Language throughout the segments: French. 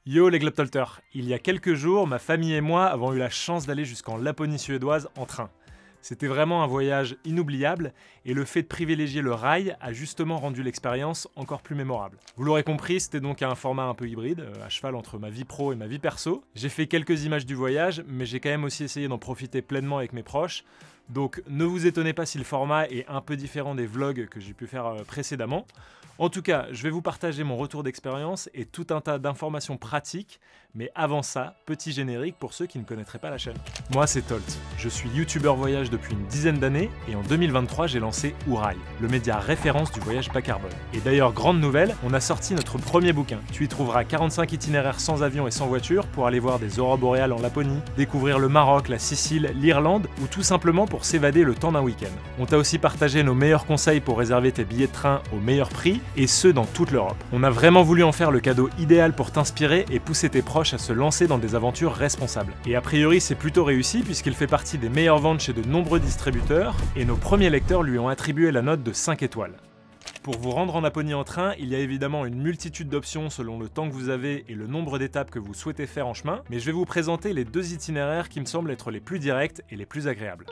Yo les Globetrotters, il y a quelques jours, ma famille et moi avons eu la chance d'aller jusqu'en Laponie suédoise en train. C'était vraiment un voyage inoubliable et le fait de privilégier le rail a justement rendu l'expérience encore plus mémorable. Vous l'aurez compris, c'était donc un format un peu hybride, à cheval entre ma vie pro et ma vie perso. J'ai fait quelques images du voyage, mais j'ai quand même aussi essayé d'en profiter pleinement avec mes proches. Donc ne vous étonnez pas si le format est un peu différent des vlogs que j'ai pu faire précédemment. En tout cas, je vais vous partager mon retour d'expérience et tout un tas d'informations pratiques, mais avant ça, petit générique pour ceux qui ne connaîtraient pas la chaîne. Moi c'est Tolt, je suis youtubeur voyage depuis une dizaine d'années et en 2023 j'ai lancé Ourail, le média référence du voyage bas carbone. Et d'ailleurs, grande nouvelle, on a sorti notre premier bouquin. Tu y trouveras 45 itinéraires sans avion et sans voiture pour aller voir des aurores boréales en Laponie, découvrir le Maroc, la Sicile, l'Irlande ou tout simplement pour s'évader le temps d'un week-end. On t'a aussi partagé nos meilleurs conseils pour réserver tes billets de train au meilleur prix et ce dans toute l'Europe. On a vraiment voulu en faire le cadeau idéal pour t'inspirer et pousser tes proches à se lancer dans des aventures responsables. Et a priori c'est plutôt réussi puisqu'il fait partie des meilleures ventes chez de nombreux distributeurs et nos premiers lecteurs lui ont attribué la note de 5 étoiles. Pour vous rendre en Laponie en train, il y a évidemment une multitude d'options selon le temps que vous avez et le nombre d'étapes que vous souhaitez faire en chemin, mais je vais vous présenter les deux itinéraires qui me semblent être les plus directs et les plus agréables.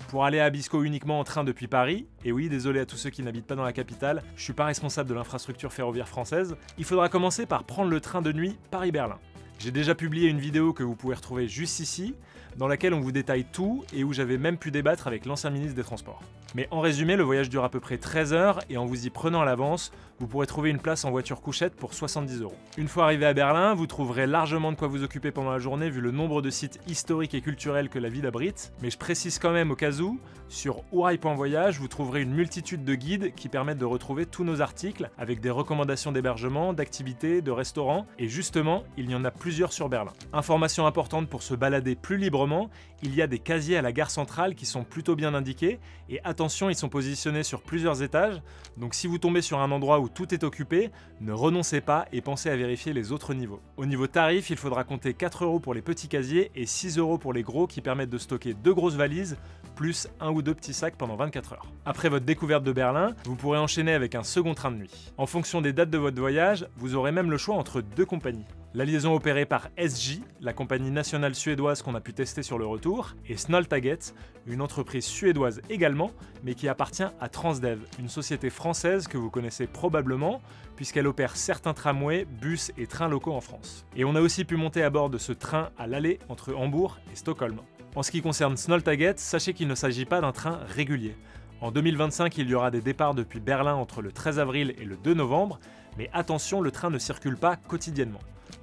Pour aller à Abisko uniquement en train depuis Paris, et oui, désolé à tous ceux qui n'habitent pas dans la capitale, je suis pas responsable de l'infrastructure ferroviaire française, il faudra commencer par prendre le train de nuit Paris-Berlin. J'ai déjà publié une vidéo que vous pouvez retrouver juste ici, dans laquelle on vous détaille tout et où j'avais même pu débattre avec l'ancien ministre des Transports. Mais en résumé, le voyage dure à peu près 13 heures et en vous y prenant à l'avance, vous pourrez trouver une place en voiture couchette pour 70 €. Une fois arrivé à Berlin, vous trouverez largement de quoi vous occuper pendant la journée vu le nombre de sites historiques et culturels que la ville abrite. Mais je précise quand même au cas où, sur ourail.voyage, vous trouverez une multitude de guides qui permettent de retrouver tous nos articles avec des recommandations d'hébergement, d'activités, de restaurants et justement, il y en a plusieurs sur Berlin. Information importante pour se balader plus librement, il y a des casiers à la gare centrale qui sont plutôt bien indiqués et attention, ils sont positionnés sur plusieurs étages, donc si vous tombez sur un endroit où tout est occupé, ne renoncez pas et pensez à vérifier les autres niveaux. Au niveau tarif, il faudra compter 4 € pour les petits casiers et 6 € pour les gros qui permettent de stocker 2 grosses valises plus 1 ou 2 petits sacs pendant 24 heures. Après votre découverte de Berlin, vous pourrez enchaîner avec un second train de nuit. En fonction des dates de votre voyage, vous aurez même le choix entre deux compagnies. La liaison opérée par SJ, la compagnie nationale suédoise qu'on a pu tester sur le retour, et Snåltaget, une entreprise suédoise également, mais qui appartient à Transdev, une société française que vous connaissez probablement, puisqu'elle opère certains tramways, bus et trains locaux en France. Et on a aussi pu monter à bord de ce train à l'aller entre Hambourg et Stockholm. En ce qui concerne Snåltaget, sachez qu'il ne s'agit pas d'un train régulier. En 2025, il y aura des départs depuis Berlin entre le 13 avril et le 2 novembre, mais attention, le train ne circule pas quotidiennement.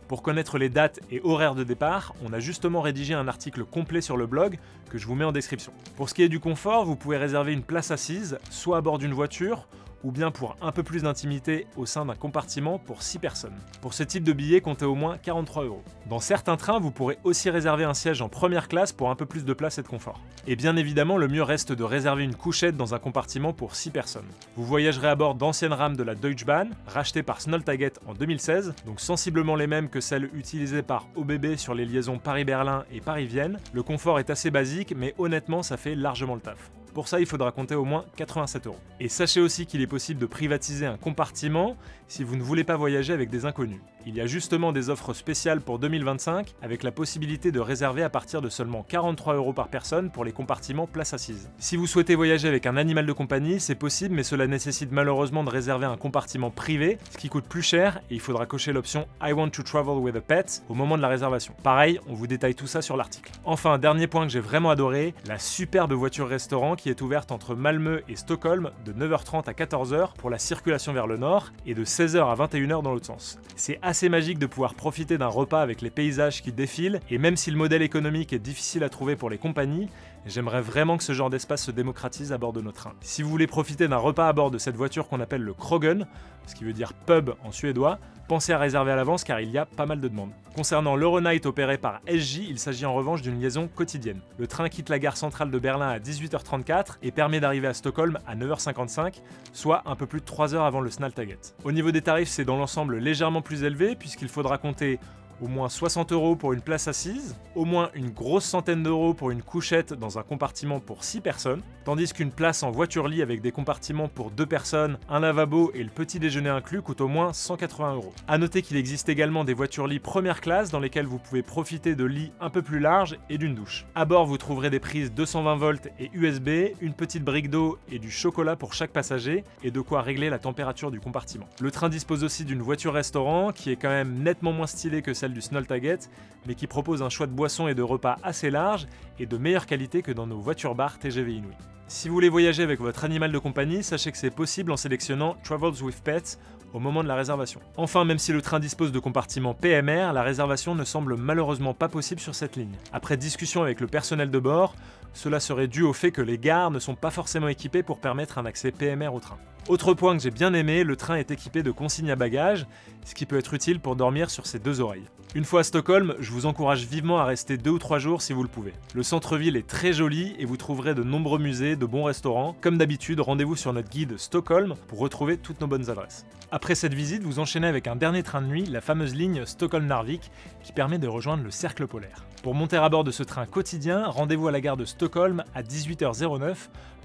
Pour connaître les dates et horaires de départ, on a justement rédigé un article complet sur le blog que je vous mets en description. Pour ce qui est du confort, vous pouvez réserver une place assise, soit à bord d'une voiture, ou bien pour un peu plus d'intimité au sein d'un compartiment pour 6 personnes. Pour ce type de billet, comptez au moins 43 €. Dans certains trains, vous pourrez aussi réserver un siège en première classe pour un peu plus de place et de confort. Et bien évidemment, le mieux reste de réserver une couchette dans un compartiment pour 6 personnes. Vous voyagerez à bord d'anciennes rames de la Deutsche Bahn, rachetées par Snåltaget en 2016, donc sensiblement les mêmes que celles utilisées par ÖBB sur les liaisons Paris-Berlin et Paris-Vienne. Le confort est assez basique, mais honnêtement, ça fait largement le taf. Pour ça, il faudra compter au moins 87 €. Et sachez aussi qu'il est possible de privatiser un compartiment si vous ne voulez pas voyager avec des inconnus. Il y a justement des offres spéciales pour 2025 avec la possibilité de réserver à partir de seulement 43 € par personne pour les compartiments place assise. Si vous souhaitez voyager avec un animal de compagnie, c'est possible, mais cela nécessite malheureusement de réserver un compartiment privé, ce qui coûte plus cher et il faudra cocher l'option I want to travel with a pet au moment de la réservation. Pareil, on vous détaille tout ça sur l'article. Enfin, dernier point que j'ai vraiment adoré, la superbe voiture restaurant qui est ouverte entre Malmö et Stockholm de 9h30 à 14h pour la circulation vers le nord et de 16h à 21h dans l'autre sens. C'est assez magique de pouvoir profiter d'un repas avec les paysages qui défilent et même si le modèle économique est difficile à trouver pour les compagnies, j'aimerais vraiment que ce genre d'espace se démocratise à bord de nos trains. Si vous voulez profiter d'un repas à bord de cette voiture qu'on appelle le Krogen, ce qui veut dire pub en suédois, pensez à réserver à l'avance car il y a pas mal de demandes. Concernant l'Euronight opéré par SJ, il s'agit en revanche d'une liaison quotidienne. Le train quitte la gare centrale de Berlin à 18h34 et permet d'arriver à Stockholm à 9h55, soit un peu plus de 3 heures avant le Snåltaget. Au niveau des tarifs, c'est dans l'ensemble légèrement plus élevé puisqu'il faudra compter au moins 60 € pour une place assise, au moins une grosse centaine d'euros pour une couchette dans un compartiment pour 6 personnes, tandis qu'une place en voiture-lit avec des compartiments pour 2 personnes, un lavabo et le petit déjeuner inclus coûte au moins 180 €. A noter qu'il existe également des voitures-lits première classe dans lesquelles vous pouvez profiter de lits un peu plus larges et d'une douche. À bord, vous trouverez des prises 220 volts et USB, une petite brique d'eau et du chocolat pour chaque passager, et de quoi régler la température du compartiment. Le train dispose aussi d'une voiture-restaurant qui est quand même nettement moins stylée que celle du Snåltaget, mais qui propose un choix de boissons et de repas assez large et de meilleure qualité que dans nos voitures-bars TGV Inouï. Si vous voulez voyager avec votre animal de compagnie, sachez que c'est possible en sélectionnant Travels with Pets au moment de la réservation. Enfin, même si le train dispose de compartiments PMR, la réservation ne semble malheureusement pas possible sur cette ligne. Après discussion avec le personnel de bord, cela serait dû au fait que les gares ne sont pas forcément équipées pour permettre un accès PMR au train. Autre point que j'ai bien aimé, le train est équipé de consignes à bagages, ce qui peut être utile pour dormir sur ses 2 oreilles. Une fois à Stockholm, je vous encourage vivement à rester 2 ou 3 jours si vous le pouvez. Le centre-ville est très joli et vous trouverez de nombreux musées, de bons restaurants. Comme d'habitude, rendez-vous sur notre guide Stockholm pour retrouver toutes nos bonnes adresses. Après cette visite, vous enchaînez avec un dernier train de nuit, la fameuse ligne Stockholm-Narvik, qui permet de rejoindre le cercle polaire. Pour monter à bord de ce train quotidien, rendez-vous à la gare de Stockholm à 18h09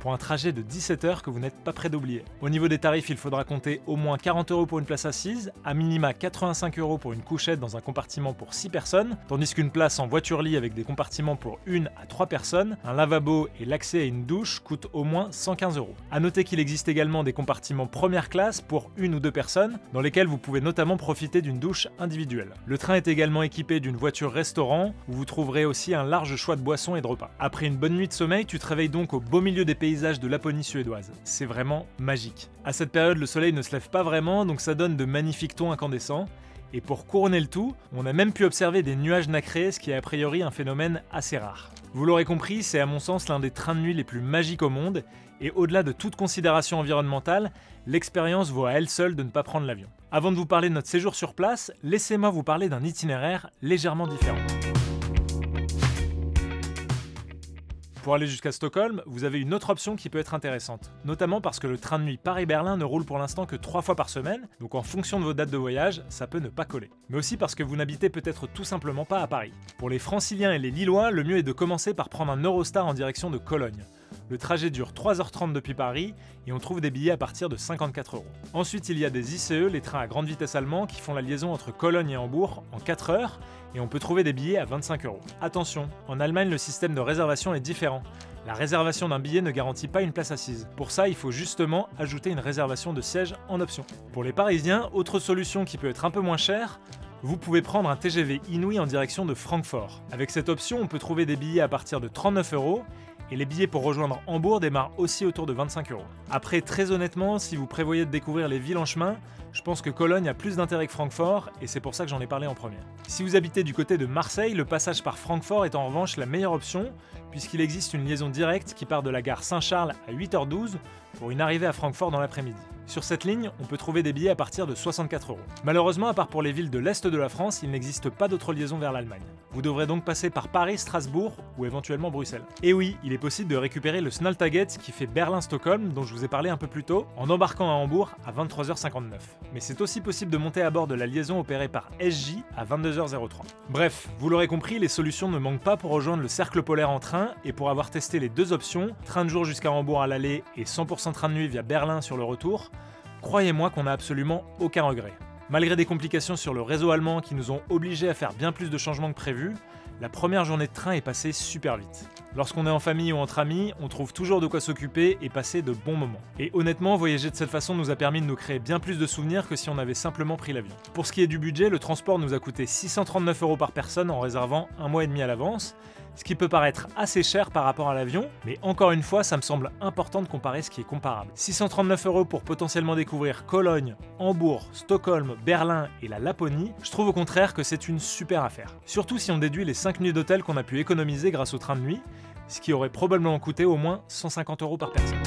pour un trajet de 17 heures que vous n'êtes pas prêt d'oublier. Au niveau des tarifs, il faudra compter au moins 40 € pour une place assise, à minima 85 € pour une couchette dans un compartiment pour 6 personnes, tandis qu'une place en voiture-lit avec des compartiments pour 1 à 3 personnes, un lavabo et l'accès à une douche coûtent au moins 115 €. A noter qu'il existe également des compartiments première classe pour 1 ou 2 personnes, dans lesquels vous pouvez notamment profiter d'une douche individuelle. Le train est également équipé d'une voiture-restaurant, où vous trouverez aussi un large choix de boissons et de repas. Après une bonne nuit de sommeil, tu te réveilles donc au beau milieu des paysages de Laponie suédoise. C'est vraiment magique. À cette période, le soleil ne se lève pas vraiment, donc ça donne de magnifiques tons incandescents. Et pour couronner le tout, on a même pu observer des nuages nacrés, ce qui est a priori un phénomène assez rare. Vous l'aurez compris, c'est à mon sens l'un des trains de nuit les plus magiques au monde, et au-delà de toute considération environnementale, l'expérience vaut à elle seule de ne pas prendre l'avion. Avant de vous parler de notre séjour sur place, laissez-moi vous parler d'un itinéraire légèrement différent. Pour aller jusqu'à Stockholm, vous avez une autre option qui peut être intéressante, notamment parce que le train de nuit Paris-Berlin ne roule pour l'instant que 3 fois par semaine, donc en fonction de vos dates de voyage, ça peut ne pas coller. Mais aussi parce que vous n'habitez peut-être tout simplement pas à Paris. Pour les Franciliens et les Lillois, le mieux est de commencer par prendre un Eurostar en direction de Cologne. Le trajet dure 3h30 depuis Paris et on trouve des billets à partir de 54 €. Ensuite, il y a des ICE, les trains à grande vitesse allemands, qui font la liaison entre Cologne et Hambourg en 4 heures et on peut trouver des billets à 25 €. Attention, en Allemagne, le système de réservation est différent. La réservation d'un billet ne garantit pas une place assise. Pour ça, il faut justement ajouter une réservation de siège en option. Pour les Parisiens, autre solution qui peut être un peu moins chère, vous pouvez prendre un TGV Inouï en direction de Francfort. Avec cette option, on peut trouver des billets à partir de 39 € et les billets pour rejoindre Hambourg démarrent aussi autour de 25 €. Après, très honnêtement, si vous prévoyez de découvrir les villes en chemin, je pense que Cologne a plus d'intérêt que Francfort et c'est pour ça que j'en ai parlé en premier. Si vous habitez du côté de Marseille, le passage par Francfort est en revanche la meilleure option puisqu'il existe une liaison directe qui part de la gare Saint-Charles à 8h12 pour une arrivée à Francfort dans l'après-midi. Sur cette ligne, on peut trouver des billets à partir de 64 €. Malheureusement, à part pour les villes de l'Est de la France, il n'existe pas d'autres liaisons vers l'Allemagne. Vous devrez donc passer par Paris, Strasbourg ou éventuellement Bruxelles. Et oui, il est possible de récupérer le Snåltaget qui fait Berlin-Stockholm, dont je vous ai parlé un peu plus tôt, en embarquant à Hambourg à 23h59. Mais c'est aussi possible de monter à bord de la liaison opérée par SJ à 22h03. Bref, vous l'aurez compris, les solutions ne manquent pas pour rejoindre le cercle polaire en train, et pour avoir testé les deux options, train de jour jusqu'à Hambourg à l'aller et 100% train de nuit via Berlin sur le retour, croyez-moi qu'on n'a absolument aucun regret. Malgré des complications sur le réseau allemand qui nous ont obligés à faire bien plus de changements que prévu, la première journée de train est passée super vite. Lorsqu'on est en famille ou entre amis, on trouve toujours de quoi s'occuper et passer de bons moments. Et honnêtement, voyager de cette façon nous a permis de nous créer bien plus de souvenirs que si on avait simplement pris l'avion. Pour ce qui est du budget, le transport nous a coûté 639 € par personne en réservant 1 mois et demi à l'avance, ce qui peut paraître assez cher par rapport à l'avion, mais encore une fois, ça me semble important de comparer ce qui est comparable. 639 € pour potentiellement découvrir Cologne, Hambourg, Stockholm, Berlin et la Laponie, je trouve au contraire que c'est une super affaire. Surtout si on déduit les 5 nuits d'hôtel qu'on a pu économiser grâce au train de nuit, ce qui aurait probablement coûté au moins 150 € par personne.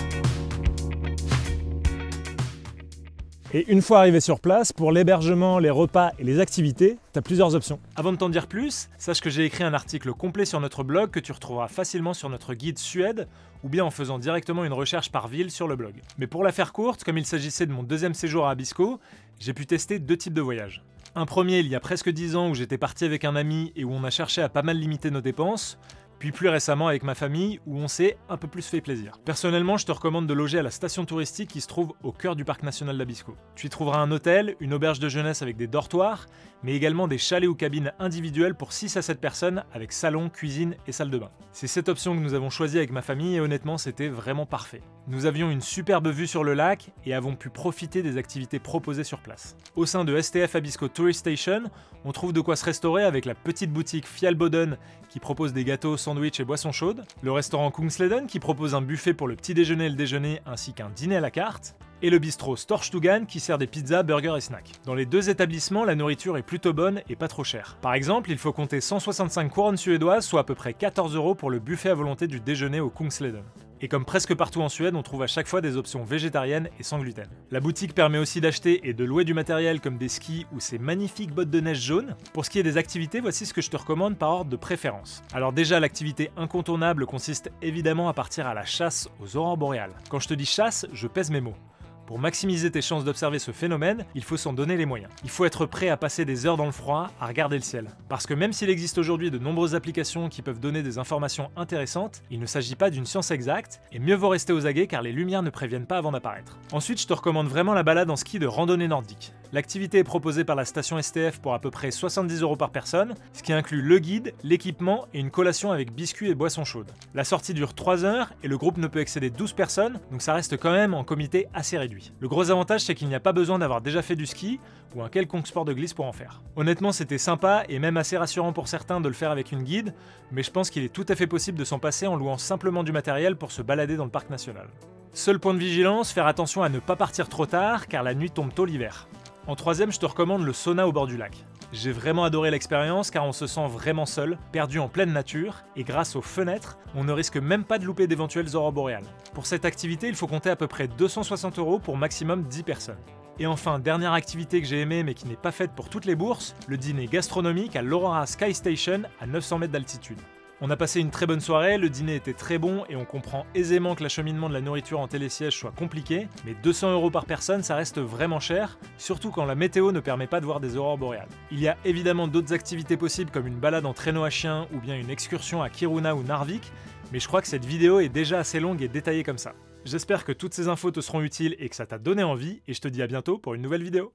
Et une fois arrivé sur place, pour l'hébergement, les repas et les activités, tu as plusieurs options. Avant de t'en dire plus, sache que j'ai écrit un article complet sur notre blog que tu retrouveras facilement sur notre guide Suède ou bien en faisant directement une recherche par ville sur le blog. Mais pour la faire courte, comme il s'agissait de mon deuxième séjour à Abisko, j'ai pu tester deux types de voyages. Un premier il y a presque 10 ans où j'étais parti avec un ami et où on a cherché à pas mal limiter nos dépenses, puis plus récemment avec ma famille où on s'est un peu plus fait plaisir. Personnellement, je te recommande de loger à la station touristique qui se trouve au cœur du parc national d'Abisko. Tu y trouveras un hôtel, une auberge de jeunesse avec des dortoirs, mais également des chalets ou cabines individuelles pour 6 à 7 personnes avec salon, cuisine et salle de bain. C'est cette option que nous avons choisie avec ma famille et honnêtement c'était vraiment parfait. Nous avions une superbe vue sur le lac et avons pu profiter des activités proposées sur place. Au sein de STF Abisko Tourist Station, on trouve de quoi se restaurer avec la petite boutique Fjallboden qui propose des gâteaux, sandwichs et boissons chaudes, le restaurant Kungsleden qui propose un buffet pour le petit déjeuner et le déjeuner ainsi qu'un dîner à la carte, et le bistrot Storstugan qui sert des pizzas, burgers et snacks. Dans les deux établissements, la nourriture est plutôt bonne et pas trop chère. Par exemple, il faut compter 165 couronnes suédoises, soit à peu près 14 € pour le buffet à volonté du déjeuner au Kungsleden. Et comme presque partout en Suède, on trouve à chaque fois des options végétariennes et sans gluten. La boutique permet aussi d'acheter et de louer du matériel comme des skis ou ces magnifiques bottes de neige jaunes. Pour ce qui est des activités, voici ce que je te recommande par ordre de préférence. Alors déjà, l'activité incontournable consiste évidemment à partir à la chasse aux aurores boréales. Quand je te dis chasse, je pèse mes mots. Pour maximiser tes chances d'observer ce phénomène, il faut s'en donner les moyens. Il faut être prêt à passer des heures dans le froid, à regarder le ciel. Parce que même s'il existe aujourd'hui de nombreuses applications qui peuvent donner des informations intéressantes, il ne s'agit pas d'une science exacte, et mieux vaut rester aux aguets car les lumières ne préviennent pas avant d'apparaître. Ensuite, je te recommande vraiment la balade en ski de randonnée nordique. L'activité est proposée par la station STF pour à peu près 70 € par personne, ce qui inclut le guide, l'équipement et une collation avec biscuits et boissons chaudes. La sortie dure 3 heures et le groupe ne peut excéder 12 personnes, donc ça reste quand même en comité assez réduit. Le gros avantage, c'est qu'il n'y a pas besoin d'avoir déjà fait du ski ou un quelconque sport de glisse pour en faire. Honnêtement, c'était sympa et même assez rassurant pour certains de le faire avec une guide, mais je pense qu'il est tout à fait possible de s'en passer en louant simplement du matériel pour se balader dans le parc national. Seul point de vigilance, faire attention à ne pas partir trop tard car la nuit tombe tôt l'hiver. En troisième, je te recommande le sauna au bord du lac. J'ai vraiment adoré l'expérience car on se sent vraiment seul, perdu en pleine nature, et grâce aux fenêtres, on ne risque même pas de louper d'éventuelles aurores boréales. Pour cette activité, il faut compter à peu près 260 € pour maximum 10 personnes. Et enfin, dernière activité que j'ai aimée mais qui n'est pas faite pour toutes les bourses, le dîner gastronomique à l'Aurora Sky Station à 900 mètres d'altitude. On a passé une très bonne soirée, le dîner était très bon et on comprend aisément que l'acheminement de la nourriture en télésiège soit compliqué, mais 200 € par personne ça reste vraiment cher, surtout quand la météo ne permet pas de voir des aurores boréales. Il y a évidemment d'autres activités possibles comme une balade en traîneau à chien ou bien une excursion à Kiruna ou Narvik, mais je crois que cette vidéo est déjà assez longue et détaillée comme ça. J'espère que toutes ces infos te seront utiles et que ça t'a donné envie, et je te dis à bientôt pour une nouvelle vidéo.